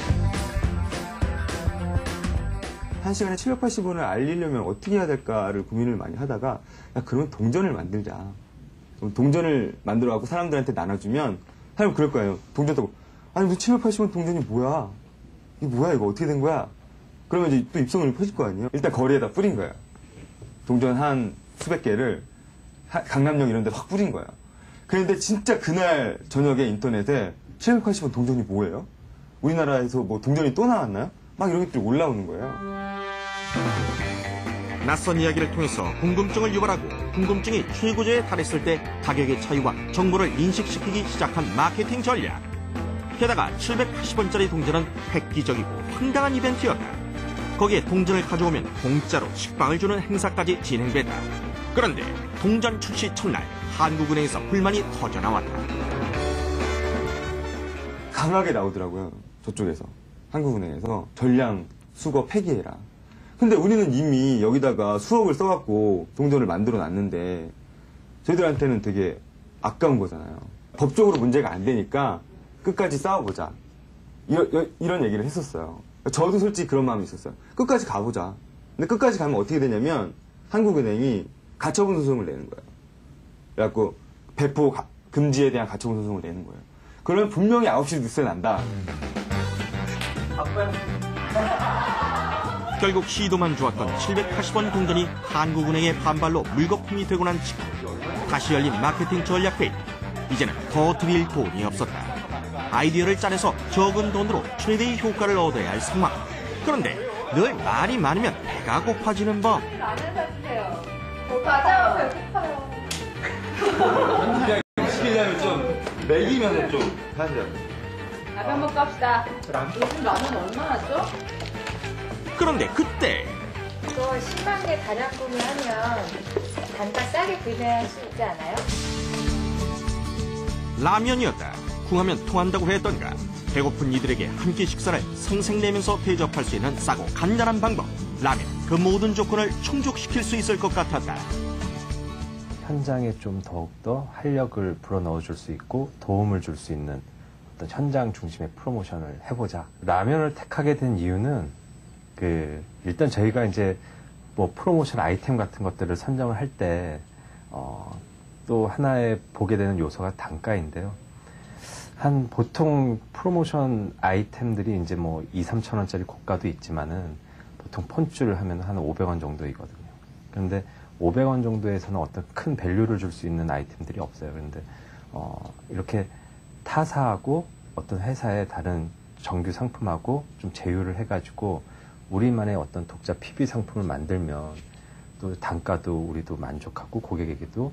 1시간에 780원을 알리려면 어떻게 해야 될까를 고민을 많이 하다가 그러면 동전을 만들자. 동전을 만들어갖고 사람들한테 나눠주면 사람은 그럴 거예요. 동전 타고 아니 무슨 780원 동전이 뭐야? 이게 뭐야 이거 어떻게 된 거야? 그러면 이제 또 입소문이 퍼질 거 아니에요? 일단 거리에다 뿌린 거예요. 동전 한 수백 개를 강남역 이런 데 확 뿌린 거예요. 그런데 진짜 그날 저녁에 인터넷에 780원 동전이 뭐예요? 우리나라에서 뭐 동전이 또 나왔나요? 막 이런 것들이 올라오는 거예요. 낯선 이야기를 통해서 궁금증을 유발하고 궁금증이 최고조에 달했을 때 가격의 차이와 정보를 인식시키기 시작한 마케팅 전략. 게다가 780원짜리 동전은 획기적이고 황당한 이벤트였다. 거기에 동전을 가져오면 공짜로 식빵을 주는 행사까지 진행됐다. 그런데 동전 출시 첫날 한국은행에서 불만이 터져나왔다. 강하게 나오더라고요. 저쪽에서. 한국은행에서 전량 수거 폐기해라. 근데 우리는 이미 여기다가 수억을 써갖고 동전을 만들어 놨는데 저희들한테는 되게 아까운 거잖아요. 법적으로 문제가 안 되니까 끝까지 싸워보자. 이런 얘기를 했었어요. 저도 솔직히 그런 마음이 있었어요. 끝까지 가보자. 근데 끝까지 가면 어떻게 되냐면 한국은행이 가처분 소송을 내는 거예요. 그래갖고 배포 금지에 대한 가처분 소송을 내는 거예요. 그러면 분명히 9시 뉴스에 난다. 결국 시도만 좋았던 780원 동전이 한국은행의 반발로 물거품이 되고 난 직후 다시 열린 마케팅 전략회의. 이제는 더 드릴 돈이 없었다. 아이디어를 짜내서 적은 돈으로 최대의 효과를 얻어야 할 상황. 그런데 늘 말이 많으면 배가 고파지는 법. 라면 사주세요. 맞아요. 배고파요. 시키려면 좀 먹이면 좀 사세요. 라면 먹고 합시다. 요즘 라면 얼마나죠? 그런데 그때 이거 10만 개 다량 구매하면 단가 싸게 구매할 수 있지 않아요? 라면이었다. 궁하면 통한다고 했던가. 배고픈 이들에게 한 끼 식사를 생색내면서 대접할 수 있는 싸고 간단한 방법. 라면 그 모든 조건을 충족시킬 수 있을 것 같았다. 현장에 좀 더욱더 활력을 불어넣어 줄 수 있고 도움을 줄 수 있는 어떤 현장 중심의 프로모션을 해보자. 라면을 택하게 된 이유는 일단 저희가 이제 뭐 프로모션 아이템 같은 것들을 선정을 할 때 또 하나의 보게 되는 요소가 단가인데요. 한 보통 프로모션 아이템들이 이제 뭐 2, 3천 원짜리 고가도 있지만은 보통 폰줄을 하면 한 500원 정도이거든요. 그런데 500원 정도에서는 어떤 큰 밸류를 줄 수 있는 아이템들이 없어요. 그런데 이렇게 타사하고 어떤 회사의 다른 정규 상품하고 좀 제휴를 해가지고 우리만의 어떤 독자 PB 상품을 만들면 또 단가도 우리도 만족하고 고객에게도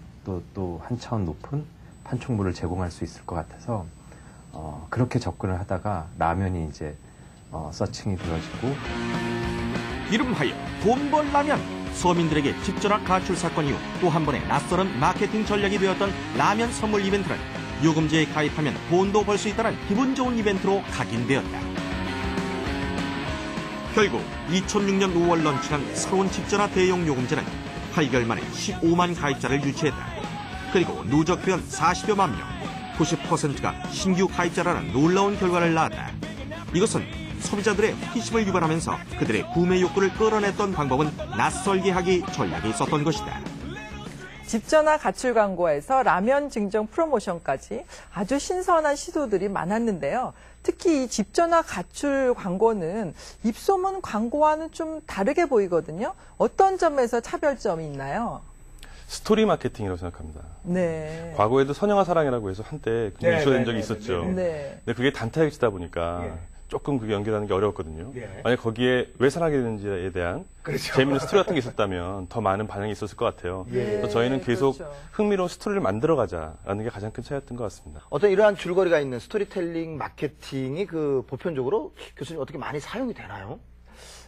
또 한 차원 높은 판촉물을 제공할 수 있을 것 같아서 그렇게 접근을 하다가 라면이 이제 서칭이 되어지고 이름하여 돈벌 라면. 서민들에게 집전화 가출 사건 이후 또 한 번의 낯설은 마케팅 전략이 되었던 라면 선물 이벤트는 요금제에 가입하면 돈도 벌 수 있다는 기분 좋은 이벤트로 각인되었다. 결국 2006년 5월 런칭한 새로운 집전화 대용 요금제는 8개월 만에 15만 가입자를 유치했다. 그리고 누적 회원 40여만 명, 90%가 신규 가입자라는 놀라운 결과를 낳았다. 이것은 소비자들의 호기심을 유발하면서 그들의 구매 욕구를 끌어냈던 방법은 낯설게 하기 전략에 있었던 것이다. 집전화 가출 광고에서 라면 증정 프로모션까지 아주 신선한 시도들이 많았는데요. 특히 이 집전화 가출 광고는 입소문 광고와는 좀 다르게 보이거든요. 어떤 점에서 차별점이 있나요? 스토리 마케팅이라고 생각합니다. 네. 과거에도 선영아 사랑이라고 해서 한때 굉장히 이슈된 적이 있었죠. 네. 근데 그게 단타액이다 보니까 조금 그게 연결하는 게 어려웠거든요. 만약 거기에 왜 사랑하게 되는지에 대한 재미있는 스토리 같은 게 있었다면 더 많은 반응이 있었을 것 같아요. 그래서 저희는 계속 흥미로운 스토리를 만들어가자라는 게 가장 큰 차이였던 것 같습니다. 어떤 이러한 줄거리가 있는 스토리텔링 마케팅이 보편적으로 교수님 어떻게 많이 사용이 되나요?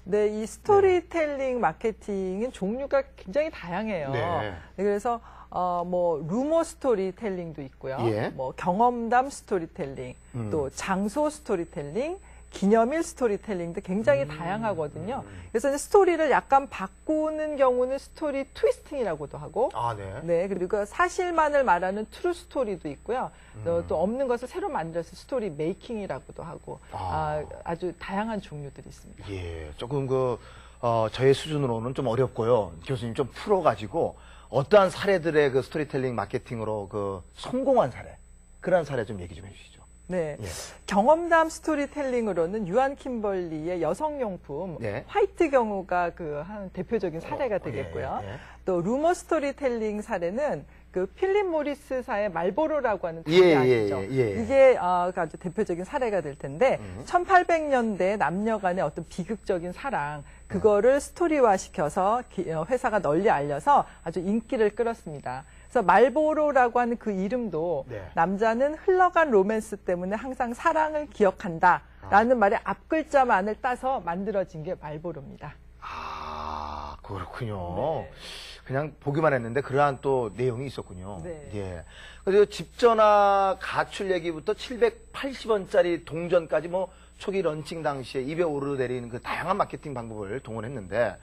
네, 이 스토리텔링 마케팅은 종류가 굉장히 다양해요. 네. 그래서 뭐 루머 스토리텔링도 있고요. 뭐 경험담 스토리텔링, 또 장소 스토리텔링, 기념일 스토리텔링도 굉장히 다양하거든요. 그래서 이제 스토리를 약간 바꾸는 경우는 스토리 트위스팅이라고도 하고, 네, 그리고 사실만을 말하는 트루 스토리도 있고요. 또 없는 것을 새로 만들어서 스토리 메이킹이라고도 하고, 아주 다양한 종류들이 있습니다. 예, 조금 저의 수준으로는 좀 어렵고요. 교수님 좀 풀어가지고 어떠한 사례들의 그 스토리텔링 마케팅으로 성공한 사례, 그런 사례 좀 얘기 좀 해주시죠. 네. 경험담 스토리텔링으로는 유한 킴벌리의 여성용품 화이트 경우가 한 대표적인 사례가 되겠고요. 또 루머 스토리텔링 사례는 필립 모리스사의 말보로라고 하는 단이 아시죠? 이게 아주 대표적인 사례가 될 텐데 1800년대 남녀 간의 어떤 비극적인 사랑 그거를 스토리화시켜서 회사가 널리 알려서 아주 인기를 끌었습니다. 그래서 말보로라고 하는 그 이름도 남자는 흘러간 로맨스 때문에 항상 사랑을 기억한다라는 말의 앞글자만을 따서 만들어진 게 말보로입니다. 아, 그렇군요. 그냥 보기만 했는데 그러한 또 내용이 있었군요. 예. 그리고 집전화 가출 얘기부터 780원짜리 동전까지 초기 런칭 당시에 입에 오르내리는 그 다양한 마케팅 방법을 동원했는데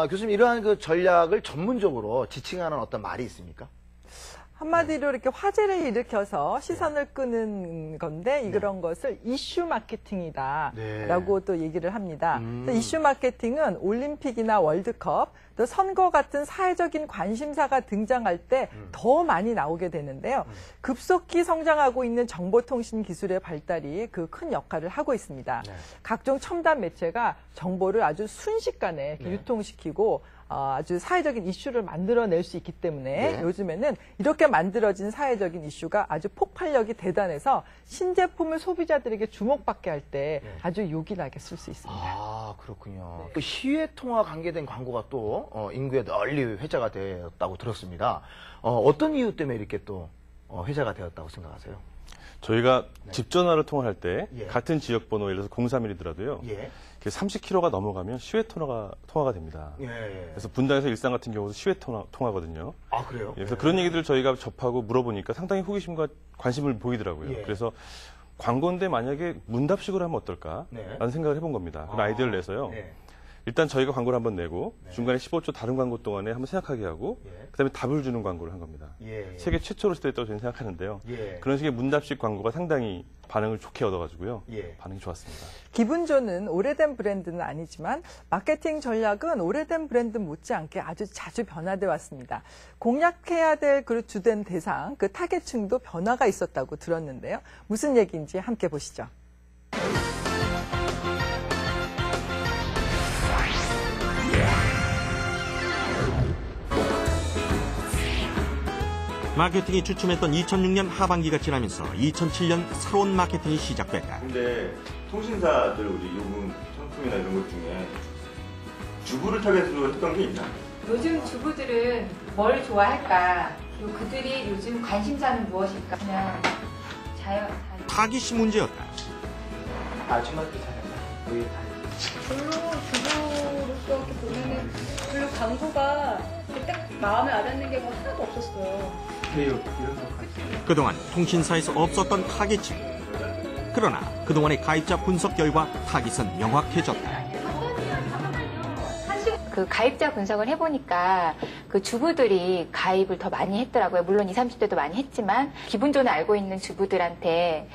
교수님 이러한 전략을 전문적으로 지칭하는 어떤 말이 있습니까? 한마디로 이렇게 화제를 일으켜서 시선을 끄는 건데 이런 것을 이슈 마케팅이다라고 또 얘기를 합니다. 이슈 마케팅은 올림픽이나 월드컵, 또 선거 같은 사회적인 관심사가 등장할 때 더 많이 나오게 되는데요. 급속히 성장하고 있는 정보통신 기술의 발달이 큰 역할을 하고 있습니다. 각종 첨단 매체가 정보를 아주 순식간에 유통시키고 아주 사회적인 이슈를 만들어낼 수 있기 때문에 요즘에는 이렇게 만들어진 사회적인 이슈가 아주 폭발력이 대단해서 신제품을 소비자들에게 주목받게 할 때 아주 요긴하게 쓸 수 있습니다. 아, 그렇군요. 또 시외통화 관계된 광고가 또 인구에 널리 회자가 되었다고 들었습니다. 어떤 이유 때문에 이렇게 또 회자가 되었다고 생각하세요? 저희가 집 전화를 통화할 때 예. 같은 지역 번호 예를 들어서 031이더라도요. 예. 30km가 넘어가면 시외 통화가 됩니다. 예. 그래서 분당에서 일산 같은 경우도 시외 통화거든요. 아, 그래요? 그래서 그런 얘기들을 저희가 접하고 물어보니까 상당히 호기심과 관심을 보이더라고요. 예. 그래서 광고인데 만약에 문답식으로 하면 어떨까? 네. 라는 생각을 해본 겁니다. 그런 아이디어를 내서요. 네. 일단 저희가 광고를 한번 내고 중간에 15초 다른 광고 동안에 한번 생각하게 하고 그다음에 답을 주는 광고를 한 겁니다. 예. 세계 최초로 시도했다고 저는 생각하는데요. 예. 그런 식의 문답식 광고가 상당히 반응을 좋게 얻어가지고요. 예. 반응이 좋았습니다. 기분조는 오래된 브랜드는 아니지만 마케팅 전략은 오래된 브랜드 못지않게 아주 자주 변화돼 왔습니다. 공략해야 될 그 주된 대상, 그 타겟층도 변화가 있었다고 들었는데요. 무슨 얘기인지 함께 보시죠. 마케팅이 주춤했던 2006년 하반기가 지나면서 2007년 새로운 마케팅이 시작됐다. 근데 통신사들 우리 요금 상품이나 이런 것 중에 주부를 타겟으로 했던 게 있나? 요즘 주부들은 뭘 좋아할까? 그리고 그들이 요즘 관심사는 무엇일까? 그냥 타깃이 문제였다. 아줌마도 잘한다. 거의 다. 별로 주부로서 이렇게 보면은 별로 광고가 딱 마음에 와닿는 게 하나도 없었어요. 그동안 통신사에서 없었던 타깃층. 그러나 그동안의 가입자 분석 결과 타깃은 명확해졌다. 그 가입자 분석을 해보니까 그 주부들이 가입을 더 많이 했더라고요. 물론 20, 30대도 많이 했지만 기분존을 알고 있는 주부들이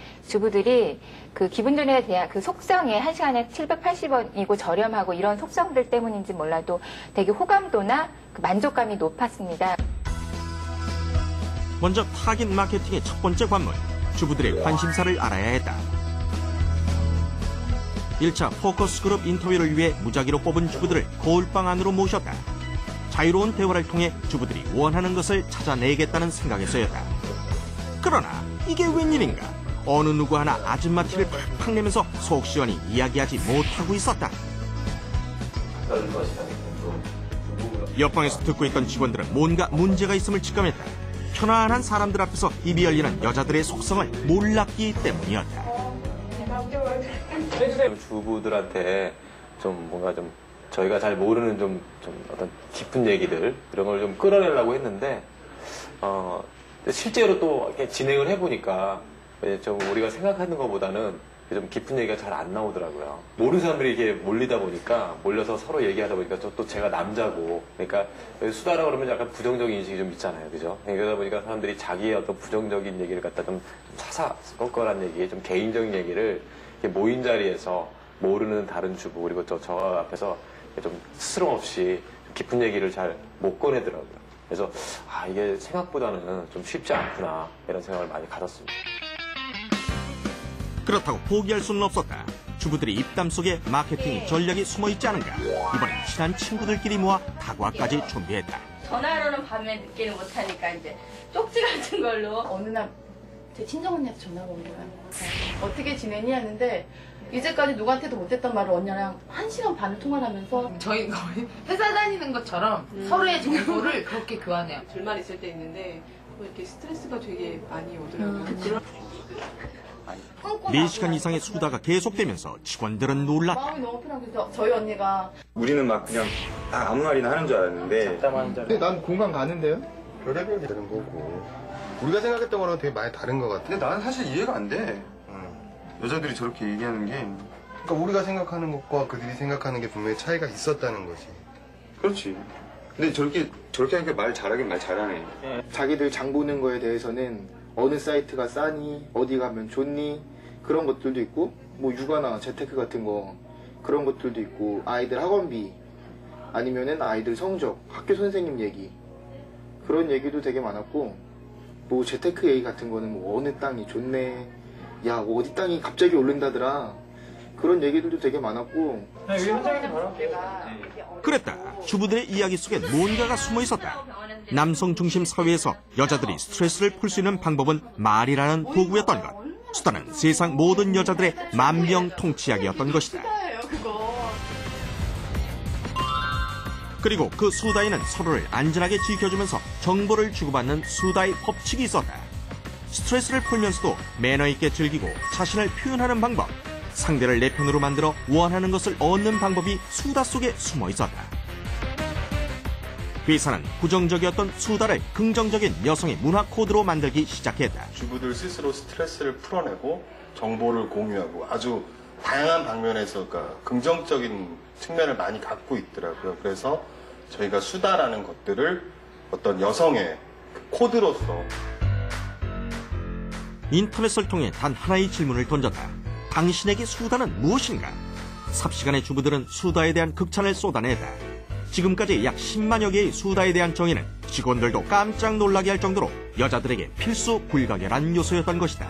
그 기분존에 대한 그 속성에 1시간에 780원이고 저렴하고 이런 속성들 때문인지 몰라도 되게 호감도나 그 만족감이 높았습니다. 먼저 타깃 마케팅의 첫 번째 관문, 주부들의 관심사를 알아야 했다. 1차 포커스 그룹 인터뷰를 위해 무작위로 뽑은 주부들을 거울방 안으로 모셨다. 자유로운 대화를 통해 주부들이 원하는 것을 찾아내겠다는 생각에서였다. 그러나 이게 웬일인가? 어느 누구 하나 아줌마 티를 팍팍 내면서 속 시원히 이야기하지 못하고 있었다. 옆방에서 듣고 있던 직원들은 뭔가 문제가 있음을 직감했다. 편안한 사람들 앞에서 입이 열리는 여자들의 속성을 몰랐기 때문이었다. 주부들한테 좀 뭔가 좀 저희가 잘 모르는 좀 어떤 깊은 얘기들 이런 걸 좀 끌어내려고 했는데 실제로 또 이렇게 진행을 해보니까 좀 우리가 생각하는 것보다는 좀 깊은 얘기가 잘 안 나오더라고요. 모르는 사람들이 이렇게 몰리다 보니까 몰려서 서로 얘기하다 보니까 또 제가 남자고 그러니까 수다라 그러면 약간 부정적인 인식이 좀 있잖아요, 그죠? 그러다 보니까 사람들이 자기의 어떤 부정적인 얘기를 갖다 좀 사사건건한 얘기, 좀 개인적인 얘기를 이렇게 모인 자리에서 모르는 다른 주부 그리고 저 앞에서 좀 스스럼 없이 깊은 얘기를 잘 못 꺼내더라고요. 그래서 이게 생각보다는 좀 쉽지 않구나 이런 생각을 많이 가졌습니다. 그렇다고 포기할 수는 없었다. 주부들의 입담 속에 마케팅 전략이 숨어있지 않은가. 이번엔 친한 친구들끼리 모아 다과까지 준비했다. 전화로는 밤에 늦게는 못하니까 이제 쪽지 같은 걸로 어느 날 제 친정 언니한테 전화가 온 거야. 어떻게 지내니 하는데 이제까지 누구한테도 못했던 말을 언니랑 1시간 반을 통화를 하면서 저희 거의 회사 다니는 것처럼 서로의 정보를 그렇게 교환해요. 둘만 있을 때 있는데 뭐 이렇게 스트레스가 되게 많이 오더라고요. 4시간 이상의 수다가 계속되면서 직원들은 놀랐다. 마음이 너무 편하고 저희 언니가 우리는 막 그냥 아무 말이나 하는 줄 알았는데 근데 난 공감 가는데요? 별의별게 되는 거고 우리가 생각했던 거랑 되게 많이 다른 것 같아. 근데 나는 사실 이해가 안 돼. 여자들이 저렇게 얘기하는 게 그러니까 우리가 생각하는 것과 그들이 생각하는 게 분명히 차이가 있었다는 거지. 그렇지. 근데 저렇게 하니까 말 잘하긴 말 잘하네. 자기들 장 보는 거에 대해서는 어느 사이트가 싸니, 어디 가면 좋니 그런 것들도 있고 뭐 육아나 재테크 같은 거 그런 것들도 있고 아이들 학원비 아니면은 아이들 성적, 학교 선생님 얘기 그런 얘기도 되게 많았고 뭐 재테크 얘기 같은 거는 뭐 어느 땅이 좋네 야 어디 땅이 갑자기 오른다더라 그런 얘기들도 되게 많았고 그랬다. 주부들의 이야기 속에 뭔가가 숨어 있었다. 남성 중심 사회에서 여자들이 스트레스를 풀 수 있는 방법은 말이라는 도구였던 것. 수다는 세상 모든 여자들의 만병통치약이었던 것이다. 그리고 그 수다에는 서로를 안전하게 지켜주면서 정보를 주고받는 수다의 법칙이 있었다. 스트레스를 풀면서도 매너 있게 즐기고 자신을 표현하는 방법, 상대를 내 편으로 만들어 원하는 것을 얻는 방법이 수다 속에 숨어 있었다. 회사는 부정적이었던 수다를 긍정적인 여성의 문화 코드로 만들기 시작했다. 주부들 스스로 스트레스를 풀어내고 정보를 공유하고 아주 다양한 방면에서 그러니까 긍정적인 측면을 많이 갖고 있더라고요. 그래서 저희가 수다라는 것들을 어떤 여성의 코드로서 인터넷을 통해 단 하나의 질문을 던졌다. 당신에게 수다는 무엇인가? 삽시간에 주부들은 수다에 대한 극찬을 쏟아냈다. 지금까지 약 10만여 개의 수다에 대한 정의는 직원들도 깜짝 놀라게 할 정도로 여자들에게 필수 불가결한 요소였던 것이다.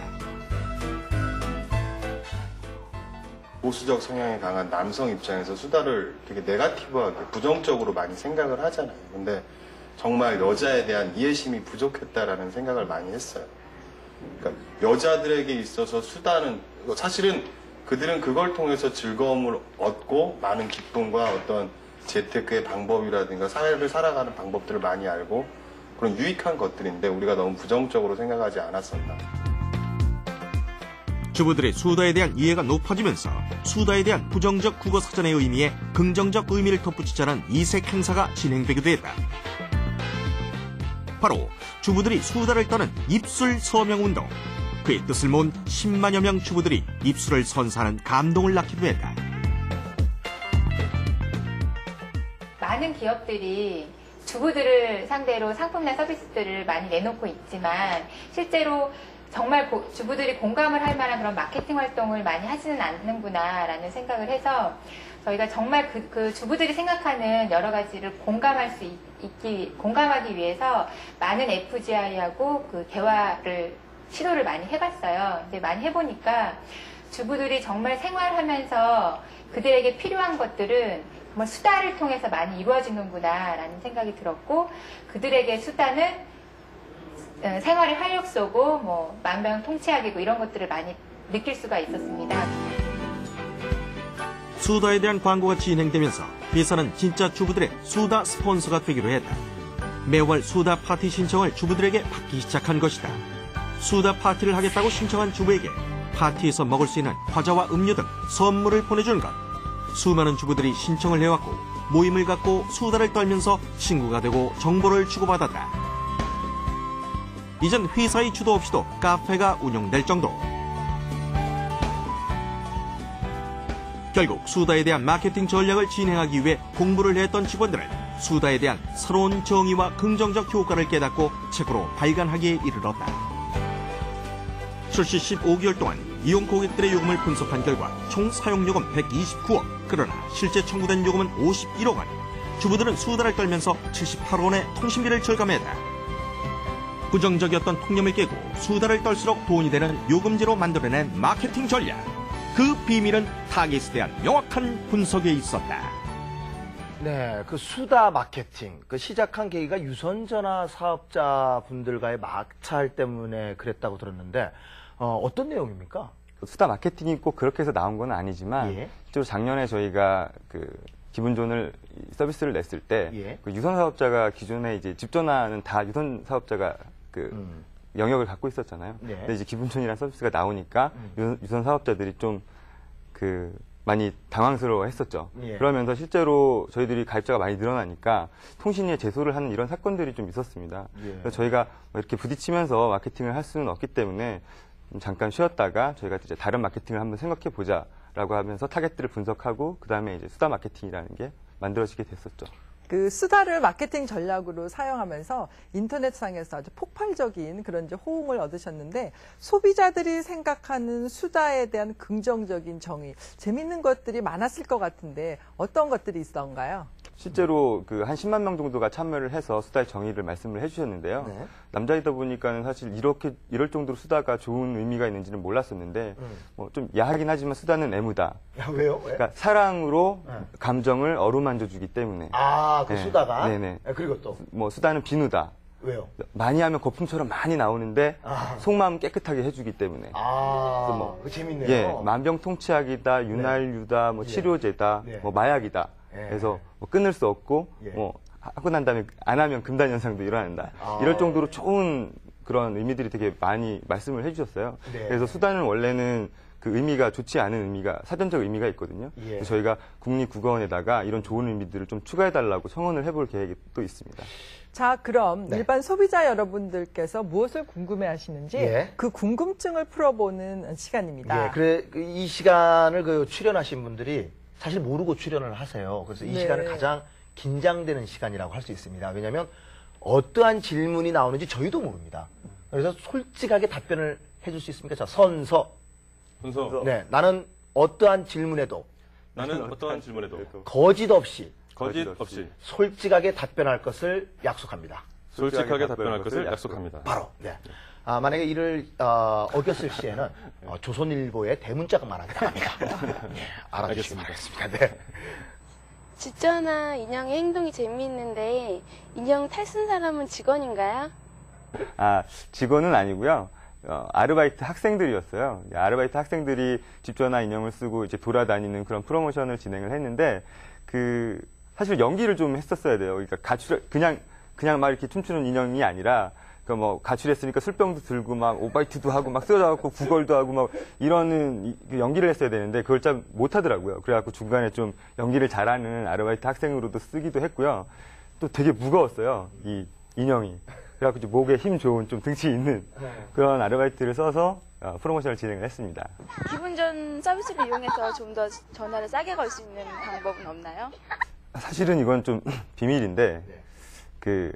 보수적 성향이 강한 남성 입장에서 수다를 되게 네거티브하게 부정적으로 많이 생각을 하잖아요. 근데 정말 여자에 대한 이해심이 부족했다라는 생각을 많이 했어요. 그러니까 여자들에게 있어서 수다는 사실은 그들은 그걸 통해서 즐거움을 얻고 많은 기쁨과 어떤 재테크의 방법이라든가 사회를 살아가는 방법들을 많이 알고 그런 유익한 것들인데 우리가 너무 부정적으로 생각하지 않았었나. 주부들의 수다에 대한 이해가 높아지면서 수다에 대한 부정적 국어사전의 의미에 긍정적 의미를 덧붙이자는 이색 행사가 진행되기도 했다. 바로 주부들이 수다를 떠는 입술 서명 운동. 그의 뜻을 모은 10만여 명 주부들이 입술을 선사하는 감동을 낳기도 했다. 많은 기업들이 주부들을 상대로 상품이나 서비스들을 많이 내놓고 있지만 실제로 정말 주부들이 공감을 할 만한 그런 마케팅 활동을 많이 하지는 않는구나라는 생각을 해서 저희가 정말 그 주부들이 생각하는 여러 가지를 공감하기 위해서 많은 FGI하고 그 대화를 시도를 많이 해봤어요. 근데 많이 해보니까 주부들이 정말 생활하면서 그들에게 필요한 것들은 정말 수다를 통해서 많이 이루어지는구나라는 생각이 들었고 그들에게 수다는 생활의 활력소고 만병통치약이고 이런 것들을 많이 느낄 수가 있었습니다. 수다에 대한 광고가 진행되면서 회사는 진짜 주부들의 수다 스폰서가 되기로 했다. 매월 수다 파티 신청을 주부들에게 받기 시작한 것이다. 수다 파티를 하겠다고 신청한 주부에게 파티에서 먹을 수 있는 과자와 음료 등 선물을 보내주는 것. 수많은 주부들이 신청을 해왔고 모임을 갖고 수다를 떨면서 친구가 되고 정보를 주고받았다. 이젠 회사의 주도 없이도 카페가 운영될 정도. 결국 수다에 대한 마케팅 전략을 진행하기 위해 공부를 했던 직원들은 수다에 대한 새로운 정의와 긍정적 효과를 깨닫고 책으로 발간하기에 이르렀다. 출시 15개월 동안 이용 고객들의 요금을 분석한 결과 총 사용요금 129억, 그러나 실제 청구된 요금은 51억 원. 주부들은 수다를 떨면서 78억 원의 통신비를 절감했다. 부정적이었던 통념을 깨고 수다를 떨수록 돈이 되는 요금제로 만들어낸 마케팅 전략. 그 비밀은 타깃에 대한 명확한 분석에 있었다. 네, 그 수다 마케팅, 그 시작한 계기가 유선전화 사업자분들과의 마찰 때문에 그랬다고 들었는데 어떤 내용입니까? 수다 마케팅이 꼭 그렇게 해서 나온 건 아니지만 실제로 작년에 저희가 그 기분존을 서비스를 냈을 때 그 유선 사업자가 기존에 이제 집 전화는 다 유선 사업자가 그 영역을 갖고 있었잖아요. 근데 이제 기분존이라는 서비스가 나오니까 유선 사업자들이 좀 그 많이 당황스러워 했었죠. 그러면서 실제로 저희들이 가입자가 많이 늘어나니까 통신위에 제소를 하는 이런 사건들이 좀 있었습니다. 그래서 저희가 이렇게 부딪히면서 마케팅을 할 수는 없기 때문에 잠깐 쉬었다가 저희가 이제 다른 마케팅을 한번 생각해 보자라고 하면서 타겟들을 분석하고 그 다음에 이제 수다 마케팅이라는 게 만들어지게 됐었죠. 그 수다를 마케팅 전략으로 사용하면서 인터넷상에서 아주 폭발적인 그런 이제 호응을 얻으셨는데 소비자들이 생각하는 수다에 대한 긍정적인 정의, 재밌는 것들이 많았을 것 같은데 어떤 것들이 있었던가요? 실제로 그 한 10만 명 정도가 참여를 해서 수다의 정의를 말씀을 해주셨는데요. 남자이다 보니까는 사실 이럴 정도로 수다가 좋은 의미가 있는지는 몰랐었는데 뭐 좀 야하긴 하지만 수다는 애무다. 야, 왜요? 왜? 그러니까 사랑으로 감정을 어루만져주기 때문에. 아, 그 수다가? 네네. 그리고 또? 뭐 수다는 비누다. 왜요? 많이 하면 거품처럼 많이 나오는데 속마음 깨끗하게 해주기 때문에. 뭐, 재밌네요. 예, 만병통치약이다, 윤활유다, 뭐 치료제다, 뭐 마약이다. 그래서 뭐 끊을 수 없고 뭐 하고 난 다음에 안 하면 금단 현상도 일어난다. 이럴 정도로 좋은 그런 의미들이 되게 많이 말씀을 해주셨어요. 네. 그래서 수단은 원래는 그 의미가 좋지 않은 의미가 사전적 의미가 있거든요. 예. 그래서 저희가 국립국어원에다가 이런 좋은 의미들을 좀 추가해달라고 청원을 해볼 계획이 또 있습니다. 자, 그럼 네. 일반 소비자 여러분들께서 무엇을 궁금해하시는지 예. 그 궁금증을 풀어보는 시간입니다. 예, 그래 이 시간을 그 출연하신 분들이 사실 모르고 출연을 하세요. 그래서 이 네. 시간은 가장 긴장되는 시간이라고 할 수 있습니다. 왜냐하면 어떠한 질문이 나오는지 저희도 모릅니다. 그래서 솔직하게 답변을 해줄 수 있습니까? 자, 선서. 네, 나는 어떠한 질문에도 나는 어떠한 질문에도 거짓 없이 솔직하게 답변할 것을 약속합니다. 솔직하게 답변할 것을 약속합니다. 바로. 네. 만약에 이를 어겼을 시에는 조선일보에 대문자가 말한답니다. 네, 알아주시기 바라겠습니다. 네. 지쩌나 인형의 행동이 재미있는데 인형 탈쓴 사람은 직원인가요? 직원은 아니고요. 아르바이트 학생들이었어요. 아르바이트 학생들이 집전화 인형을 쓰고 이제 돌아다니는 그런 프로모션을 진행을 했는데, 사실 연기를 좀 했었어야 돼요. 그러니까 그냥 막 이렇게 춤추는 인형이 아니라, 뭐, 가출했으니까 술병도 들고 막 오바이트도 하고 막 쓰러져갖고 구걸도 하고 막 이러는 연기를 했어야 되는데, 그걸 잘 못하더라고요. 그래갖고 중간에 좀 연기를 잘하는 아르바이트 학생으로도 쓰기도 했고요. 또 되게 무거웠어요. 이 인형이. 그래갖고 목에 힘 좋은 좀 등치 있는 그런 아르바이트를 써서 프로모션을 진행을 했습니다. 기분전 서비스를 이용해서 좀 더 전화를 싸게 걸 수 있는 방법은 없나요? 사실은 이건 좀 비밀인데 그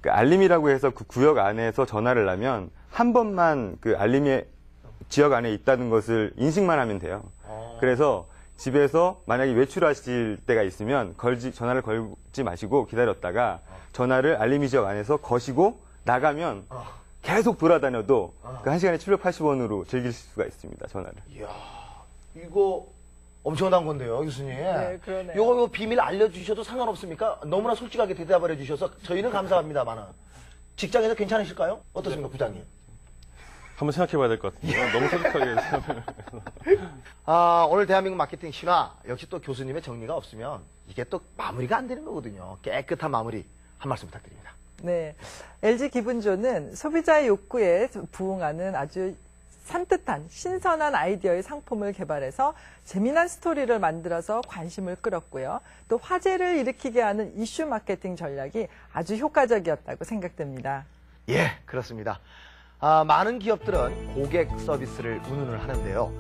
알림이라고 해서 그 구역 안에서 전화를 하면 한 번만 그 알림이 지역 안에 있다는 것을 인식만 하면 돼요. 그래서 집에서 만약에 외출하실 때가 있으면 전화를 걸지 마시고 기다렸다가 전화를 알림이 지역 안에서 거시고 나가면 계속 돌아다녀도 그 1시간에 780원으로 즐길 수가 있습니다, 전화를. 이야, 이거 엄청난 건데요, 교수님. 네, 그러네요. 요거 비밀 알려주셔도 상관없습니까? 너무나 솔직하게 대답을 해주셔서 저희는 감사합니다만은. 직장에서 괜찮으실까요? 어떻습니까, 부장님? 한번 생각해봐야 될 것 같은데 너무 솔직하게 오늘 대한민국 마케팅 신화 역시 또 교수님의 정리가 없으면 이게 또 마무리가 안 되는 거거든요. 깨끗한 마무리 한 말씀 부탁드립니다. 네, LG 기분조는 소비자의 욕구에 부응하는 아주 산뜻한 신선한 아이디어의 상품을 개발해서 재미난 스토리를 만들어서 관심을 끌었고요. 또 화제를 일으키게 하는 이슈 마케팅 전략이 아주 효과적이었다고 생각됩니다. 예, 그렇습니다. 많은 기업들은 고객 서비스를 운운을 하는데요.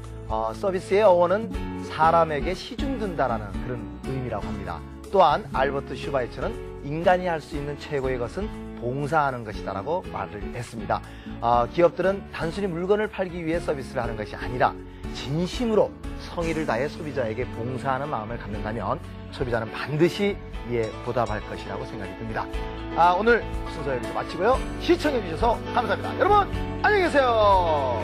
서비스의 어원은 사람에게 시중든다라는 그런 의미라고 합니다. 또한 알버트 슈바이처는 인간이 할 수 있는 최고의 것은 봉사하는 것이다라고 말을 했습니다. 기업들은 단순히 물건을 팔기 위해 서비스를 하는 것이 아니라 진심으로 성의를 다해 소비자에게 봉사하는 마음을 갖는다면 소비자는 반드시 이에 보답할 것이라고 생각이 듭니다. 오늘 순서 여기서 마치고요. 시청해 주셔서 감사합니다. 여러분 안녕히 계세요.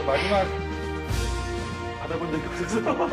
마지막 받아본 적이 없어서.